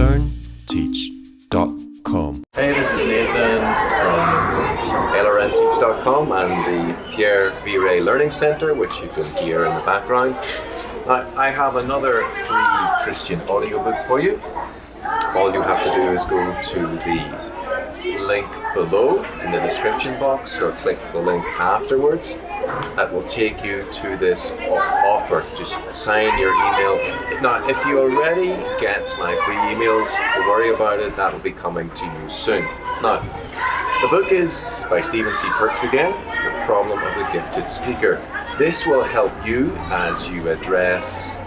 LRNteach.com. Hey, this is Nathan from LRNteach.com and the Pierre Viret Learning Centre, which you can hear in the background. I have another free Christian audiobook for you. All you have to do is go to the link below in the description box or click the link afterwards. That will take you to this offer. Just sign your email. Now, if you already get my free emails, don't worry about it. That will be coming to you soon. Now, the book is by Stephen C. Perks again, The Problem of the Gifted Speaker. This will help you as you address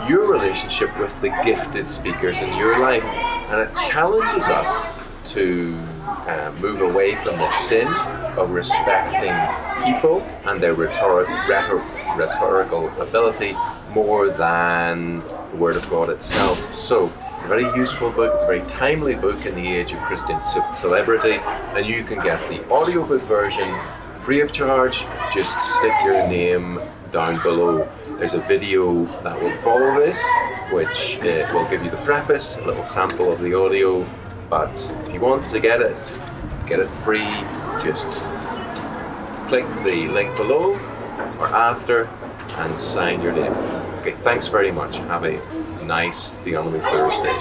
your relationship with the gifted speakers in your life, and it challenges us to move away from the sin of respecting people and their rhetorical ability more than the Word of God itself. So it's a very useful book, it's a very timely book in the age of Christian celebrity, and you can get the audiobook version free of charge. Just stick your name down below. There's a video that will follow this, which will give you the preface, a little sample of the audio. But if you want to get it free, just click the link below or after and sign your name. Okay, thanks very much. Have a nice Theonomy Thursday.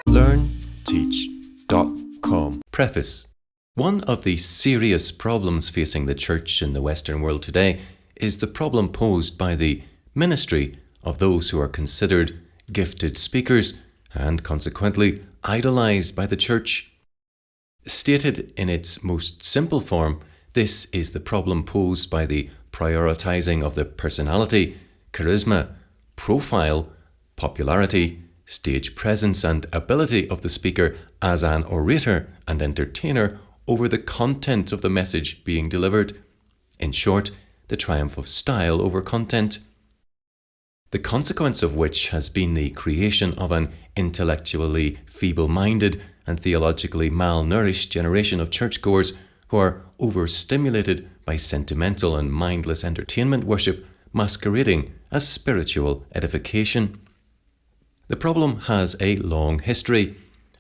LRNteach.com. Preface. One of the serious problems facing the church in the Western world today is the problem posed by the ministry of those who are considered gifted speakers and consequently idolized by the church. Stated in its most simple form, this is the problem posed by the prioritizing of the personality, charisma, profile, popularity, stage presence and ability of the speaker as an orator and entertainer over the content of the message being delivered. In short, the triumph of style over content. The consequence of which has been the creation of an intellectually feeble-minded and theologically malnourished generation of churchgoers who are overstimulated by sentimental and mindless entertainment worship masquerading as spiritual edification. The problem has a long history,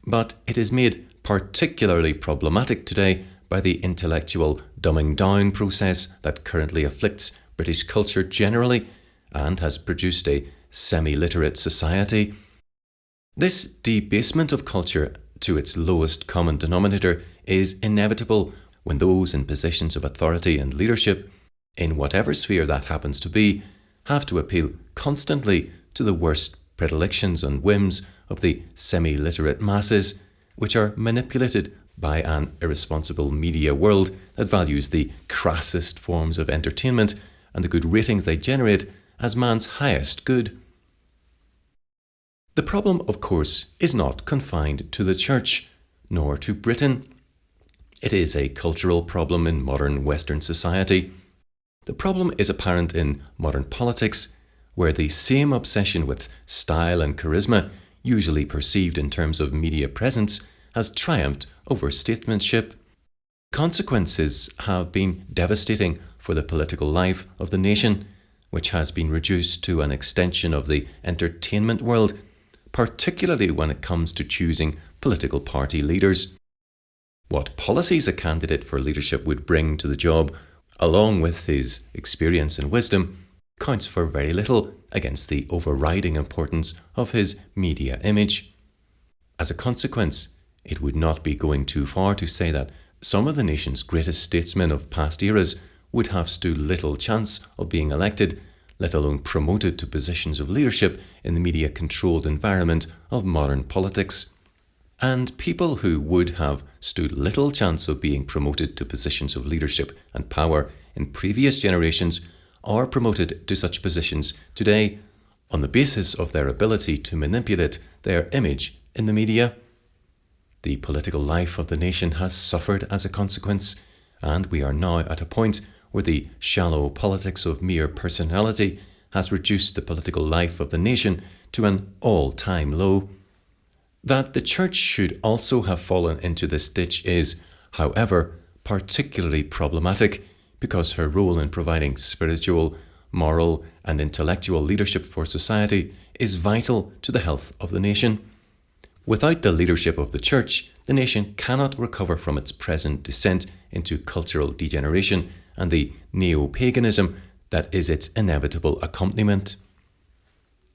but it is made particularly problematic today by the intellectual dumbing down process that currently afflicts British culture generally and has produced a semi-literate society. This debasement of culture to its lowest common denominator is inevitable when those in positions of authority and leadership, in whatever sphere that happens to be, have to appeal constantly to the worst predilections and whims of the semi-literate masses, which are manipulated by an irresponsible media world that values the crassest forms of entertainment and the good ratings they generate as man's highest good. The problem, of course, is not confined to the church, nor to Britain. It is a cultural problem in modern Western society. The problem is apparent in modern politics, where the same obsession with style and charisma, usually perceived in terms of media presence, has triumphed over statesmanship. Consequences have been devastating for the political life of the nation, which has been reduced to an extension of the entertainment world, particularly when it comes to choosing political party leaders. What policies a candidate for leadership would bring to the job, along with his experience and wisdom, counts for very little against the overriding importance of his media image. As a consequence, it would not be going too far to say that some of the nation's greatest statesmen of past eras would have stood little chance of being elected, let alone promoted to positions of leadership in the media-controlled environment of modern politics. And people who would have stood little chance of being promoted to positions of leadership and power in previous generations are promoted to such positions today on the basis of their ability to manipulate their image in the media. The political life of the nation has suffered as a consequence, and we are now at a point where the shallow politics of mere personality has reduced the political life of the nation to an all-time low. That the church should also have fallen into this ditch is, however, particularly problematic because her role in providing spiritual, moral, and intellectual leadership for society is vital to the health of the nation. Without the leadership of the Church, the nation cannot recover from its present descent into cultural degeneration and the neo-paganism that is its inevitable accompaniment.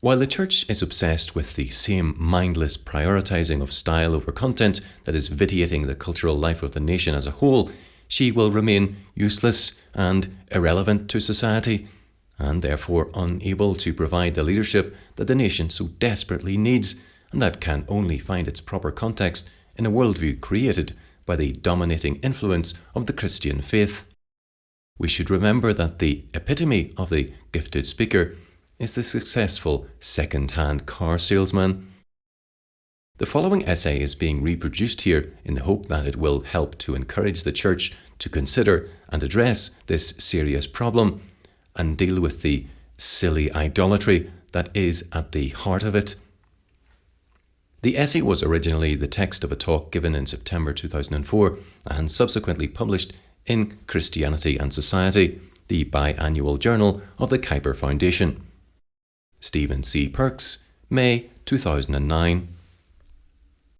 While the Church is obsessed with the same mindless prioritizing of style over content that is vitiating the cultural life of the nation as a whole, she will remain useless and irrelevant to society, and therefore unable to provide the leadership that the nation so desperately needs, and that can only find its proper context in a worldview created by the dominating influence of the Christian faith. We should remember that the epitome of the gifted speaker is the successful second-hand car salesman. The following essay is being reproduced here in the hope that it will help to encourage the Church to consider and address this serious problem and deal with the silly idolatry that is at the heart of it. The essay was originally the text of a talk given in September 2004 and subsequently published in Christianity and Society, the biannual journal of the Kuyper Foundation. Stephen C. Perks, May 2009.